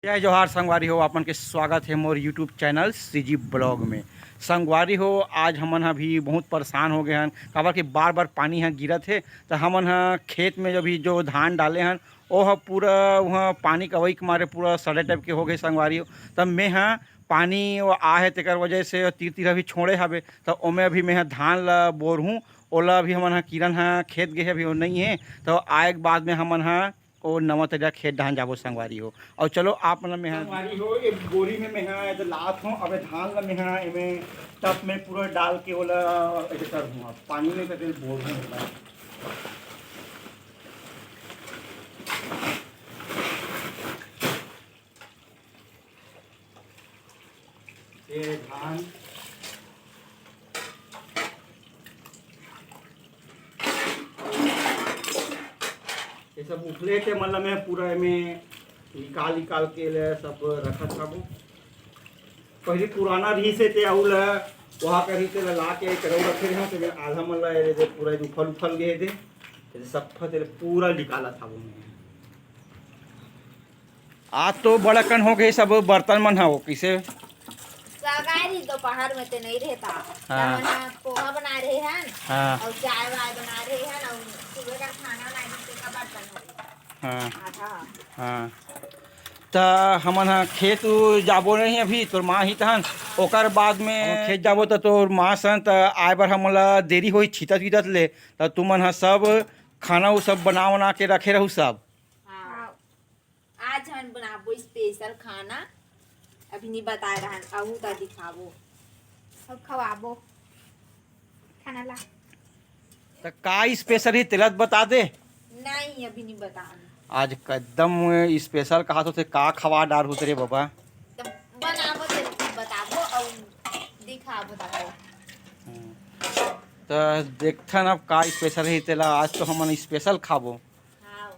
जय जोहार संगवारी हो। अपन के स्वागत है मोर यूट्यूब चैनल सीजी ब्लॉग में। संगवारी हो, आज हमन हा भी बहुत परेशान हो गए हन, काबर कि बार बार पानी हा गिरत है। तो हमन हा खेत में जो धान डाले हन वो हा पूरा वहाँ पानी कवई के मारे पूरा सड़े टाइप के हो गए संगवारी हो। तब मैं हाँ पानी वो आ है तेकर वजह से तीर तीर अभी छोड़े हवे। तो ओमे अभी मैं धान ला बोर हूँ, ओला अभी हमन हा किरण हा खेत गए अभी वो नहीं है। तो आए के बाद में हमन हा वो नवा तरीका खेत धान जाबो संगवारी हो। और चलो आप मतलब मैं संगवारी हो एक बोरी में मैं तो लात हूँ। अब धान ला मैं इमें टप में पूरा डाल के ओला ऐसे कर दूँ पानी में करके बोर दूँ। ये धान ये सब उखले थे, मतलब मैं पूरा में निकाल निकाल के सब रखा था। वो पहले पुराना रही से थे और वहाँ का रीते ला के करौ रखे हैं। तो आधा मतलब पूरा उफल उफल गए थे, सब तेरे पूरा निकाला था वो में। आज तो बड़ा कन हो गए सब बर्तन मन हो किसे दोपहर में तो नहीं रहता। हाँ। पोहा बना रहे हैं। हाँ। और चाय वाय बना रहे हैं और सुबह का खाना बनाने का बर्तन है। हाँ। आधा हाँ। तो हमन हा खेत जाबो नहीं अभी तोर माँ ही तहन। ओकर बाद में खेत जाबो तो तोर माँ सन तो आए बार हमन ला देरी होई छितत वितत ले। तो तुमन हा सब खाना वो सब बना के रखे रहू सब। हाँ। आज हम बनाबो स्पेशल खाना। अभी नहीं बता रहा है, आहू तो दिखाबो और खवाबो खाना ला। तो का स्पेशल ही तिलत बता दे। नहीं अभी नहीं बताना। आज एकदम स्पेशल कहा तो का खवा डार हो तेरे बाबा। तो बनाबो तो बताबो और दिखाबो ताको। तो देखथन अब का स्पेशल है तेला। आज तो हमन स्पेशल खाबो हाँ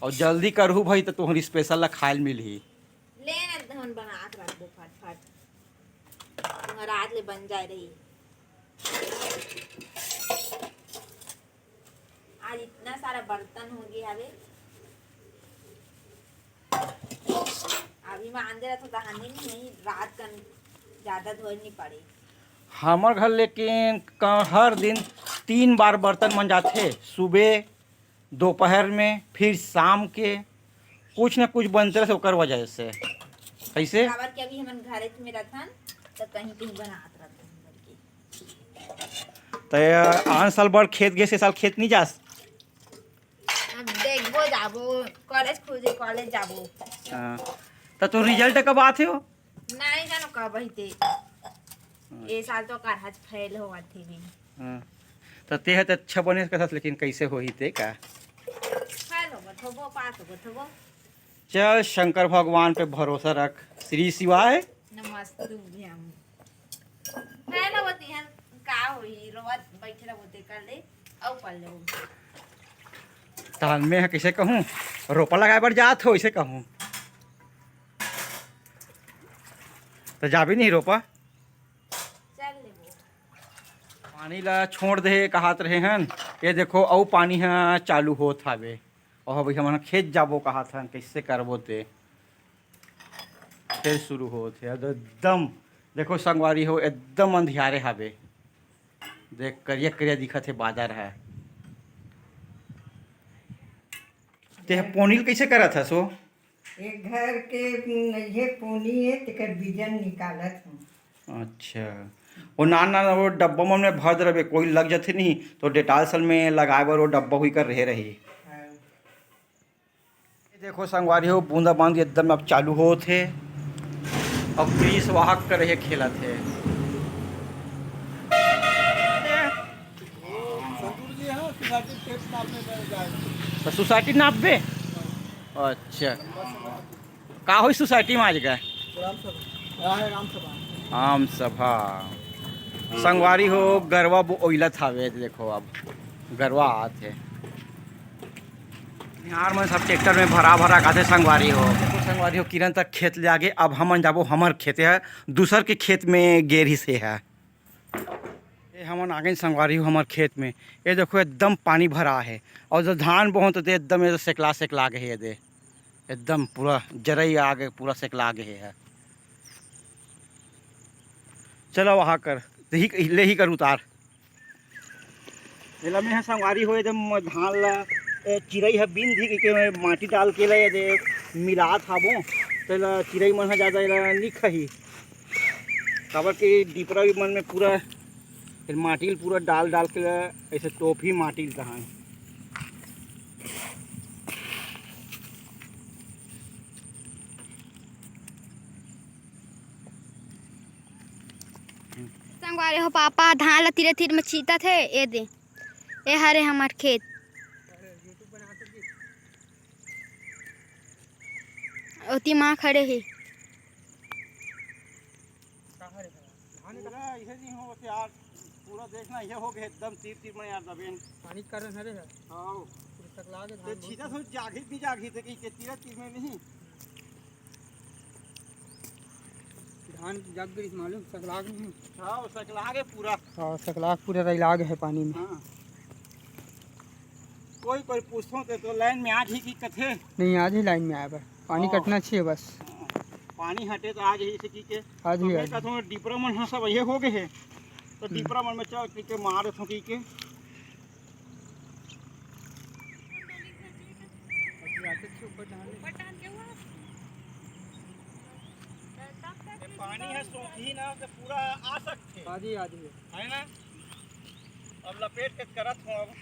और जल्दी करहू भाई तो तुहर स्पेशल ला खाए मिलही। ले ना धन बना के रखबो फट तुम्हारा आज ले बन जाए रही। आज इतना सारा बर्तन हो गया हवे। अभी मैं अंदर तो दहाने नहीं रात का ज्यादा धोए नहीं पड़े। हमर घर लेकिन हर दिन 3 बार बर्तन मन जाते। सुबह दोपहर में फिर शाम के कुछ न कुछ बनते रहे ओकर वजह से। कैसे खबर के अभी हम घरे में रहथन तो कहीं कहीं बनात रहथन तो आन साल बड़ खेत गए से साल खेत नहीं जास। अब देखबो जाबो कॉलेज खोजे कॉलेज जाबो। तो रिजल्ट कब आते हो। नहीं जानो कब हईते। ये साल तो कारहज फेल होवा थी भी। तो ते तो अच्छा बने कथस, लेकिन कैसे हो ही ते का। फेल होबो थोबो पास होबो थोबो। चल शंकर भगवान पे भरोसा रख। श्री शिवाय नमस्ते भ्याम। फेल होती है का होई रोवत बैठे रहते कर ले औ पढ़ ले। तहन में कैसे कहूँ रोपा लगाए बर जात हो इसे कहूँ तो जाबी नहीं रोपा। चल ले पानी ला छोड़ दे कहत रहे हन। ये देखो औ पानी हा चालू होत हवे और अभी हमन खेत जाबो कहत हन। कैसे करबो ते फिर शुरू होत है। एकदम देखो संगवारी हो एकदम अंधियारे हवे। देख करिया करिया दिखत है बादर है। ते पोनील कैसे करत हसो। एक घर के नइहे पोनी है तेकर बीजन निकालत हूँ। अच्छा वो नान वो डब्बा में भर रहे कोई लग जाते नहीं तो डेटाल सल में लगाए बर वो डब्बा हुई कर रहे रही। देखो संगवारी हो बूंदा बांदी एकदम अब चालू हो थे। अब पुलिस वाहक कर रहे खेला थे। तो सोसाइटी नाप बे। अच्छा का हो सोसाइटी में आज का आम सभा संगवारी हो गरवा ओइलत हवे। देखो अब गरवा आते यार मन सब ट्रैक्टर में भरा भरा काथे संगवारी हो। देखो संगवारी हो किरण तक खेत ले आगे। अब हमन जाबो हमर खेते है दूसर के खेत में गेरी से है। ये हमन आगे संगवारी हो हमर खेत में। ये देखो एकदम पानी भरा है और जो धान बहुत एकदम सेकला सेकला गए ये दे। एकदम पूरा जरई आगे पूरा सेकला आगे है। चलो वहाँ कर ले ही कर उतार एला में संगवारी हो एकदम धान ला चिरई है बिन धी के माटी डाल के ले दे मिलात हाबो तो चिरई मन है ज़्यादा नहीं खही काबर के डिपरा मन में पूरा माटी पूरा डाल डाल के ऐसे टोपी माटी कहाँ संगवारी हो पापा धान ला तीरे तीर में चीता थे ये दे ये हरे हमार खेत ओती माँ खड़े है यार पूरा देखना ये हो गया एकदम तीर तीर में यार दबेन पानी के कारण हरे है हां सकला के तो छीटा तो जागी भी जागी थे कि तीर तीर में नहीं धान जग गई मालूम सकला के नहीं। हां सकला के पूरा हाँ सकला पूरा रैलाग है पानी में। हां कोई कोई पूछो तो लाइन में आज ही की कथे नहीं आज ही लाइन में आया पानी हाँ। कटना चाहिए बस पानी हटे तो आज ही से की के आज ही आज कथो डिपरा मन हाँ सब ये हो गए है तो डिपरा मन में चल के मार थो की के पानी है सोखी ना तो पूरा आ सकते आधी आधी है ना अब लपेट के करत हूँ अब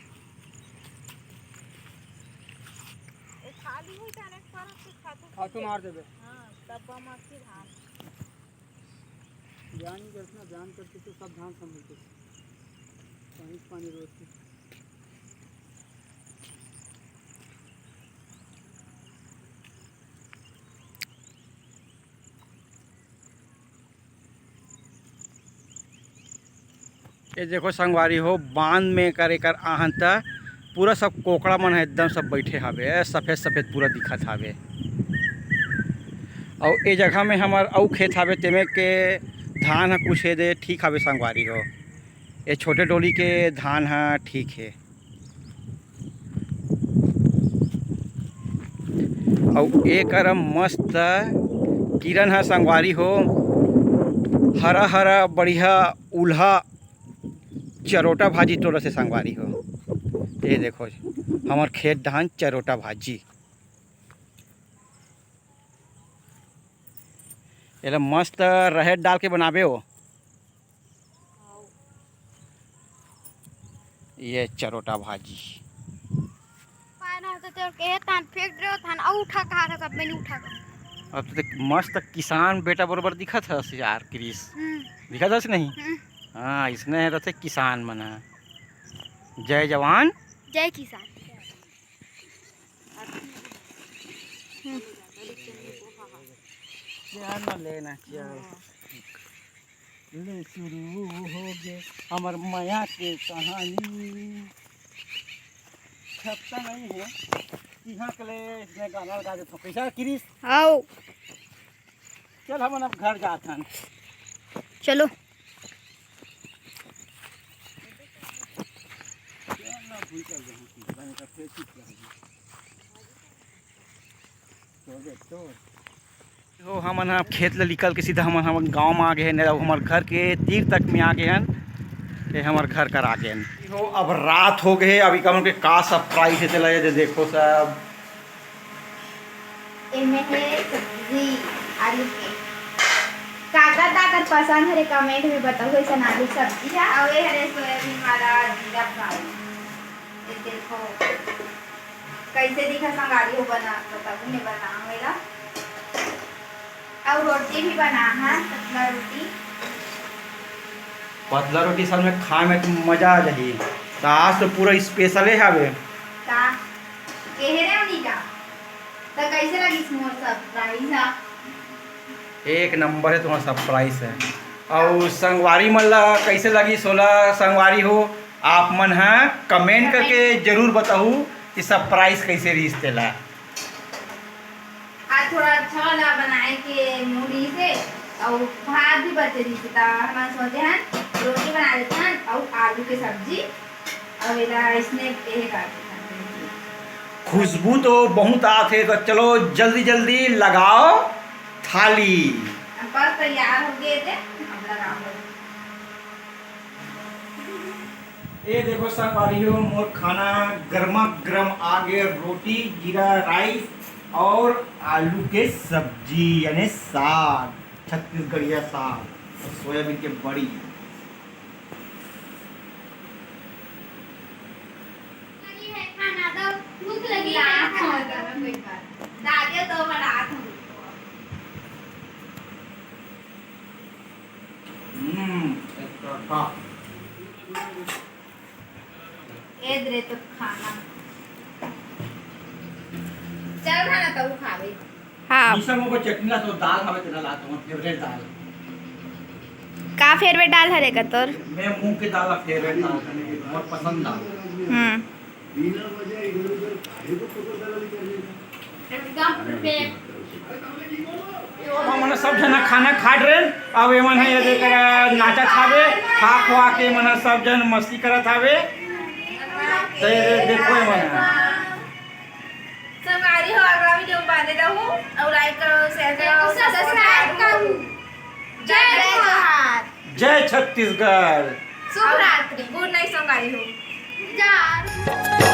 खाली हो जाने पर खातू खातू मार देबे हां तब मक्खी धान ज्ञान करना ज्ञान करके तो सब धान संभलते पानी पानी रोज के ये देखो संगवारी हो बांध में करे कर आहन त पूरा सब कोकड़ा मन है एकदम सब बैठे हावे सफ़ेद सफ़ेद पूरा दिखत हावे और ये जगह में हमार अउ खेत हावे तेमे के धान है कुछ है दे ठीक हावे संगवारी हो ये छोटे डोली के धान है ठीक है और एक मस्त किरण है संगवारी हो हरा हरा बढ़िया उल्हा चरोटा भाजी तोड़ से संगवारी हो ये देखो हमार खेत धान चरोटा भाजी ये मस्त रहेड़ डाल के बनाबे हो ये चरोटा भाजी पाना होता तो के तान फेंक दो थान औ उठा कहा था सब मैंने उठा कर अब तो मस्त किसान बेटा बरोबर दिखत है यार क्रिस दिखत है नहीं हाँ इसने रहते किसान मना जय जवान जय किसान न लेना चल ले शुरू हो गए हमार माया के कहानी छपता नहीं है यहाँ के लिए इसने गाना लगा देता कैसा क्रिस आओ चल हम अब घर जाते हैं चलो तो हम खेत ले निकल के सीधा हम गांव में आ गए हैं अब हमारे घर के तीर तक में आ गए हैं ये हमारे घर कर आ गए हैं तो अब रात हो गए अभी कम के का सरप्राइज है चला ये देखो सब इनमें है सब्जी आलू के काका ताकत पसंद है कमेंट में बताओ ऐसा आलू सब्जी है और ये हरे सोयाबीन वाला जीरा फ्राई ये देखो कैसे दिखा संगाली हो बना बताओ नहीं बना मेरा और रोटी भी बना है पतला रोटी साल में खाए में तो मजा आ जाही तो आज तो पूरा स्पेशल है हवे का केहरे उनी का तो कैसे लगी स्मोर सरप्राइज है एक नंबर है तुम्हारा सरप्राइज है और संगवारी मल्ला कैसे लगी 16 संगवारी हो आप मन है कमेंट करके जरूर बताओ कि सरप्राइज कैसे रिश्ते ला आज थोड़ा अच्छा वाला बनाए के मूली से और भात भी बचे रही थी हम सोचे हैं रोटी बना देते हैं और आलू की सब्जी और इसने ये काट खुशबू तो बहुत आते, तो चलो जल्दी जल्दी लगाओ थाली। बस तैयार हो गए थे, अब लगाओ। ये देखो संगवारी हो, मोर खाना गर्मा गर्म आ गए। रोटी, जीरा राइस और आलू के सब्जी यानी साग, छत्तीसगढ़िया साग और सोयाबीन के बड़ी। ये है खाना दो, भूख लगी ला है खा खाना कर दो। कोई बात दागे तो बड़ा था। एक तड़का। एदरे तो खाना चल खाना तो खावे। हाँ मिसम को चटनी ला तो दाल हवे तेरा ला तो फेवरेट दाल। का फेवरेट डाल हरे का तोर? मैं मूंग की दाल फेवरेट दाल बहुत पसंद दाल। एकदम परफेक्ट। मन सब जना खाना खा रहे, अब ये मन है ये देख नाचत हावे, खा खुआ के मन सब जन मस्ती करत हावे। तो ये देखो ये मन संगवारी हो, अगला वीडियो में बने रहो और लाइक करो, शेयर करो, सब्सक्राइब करो। जय जोहार। जय छत्तीसगढ़। शुभ रात्रि, गुड नाइट संगवारी हो। जा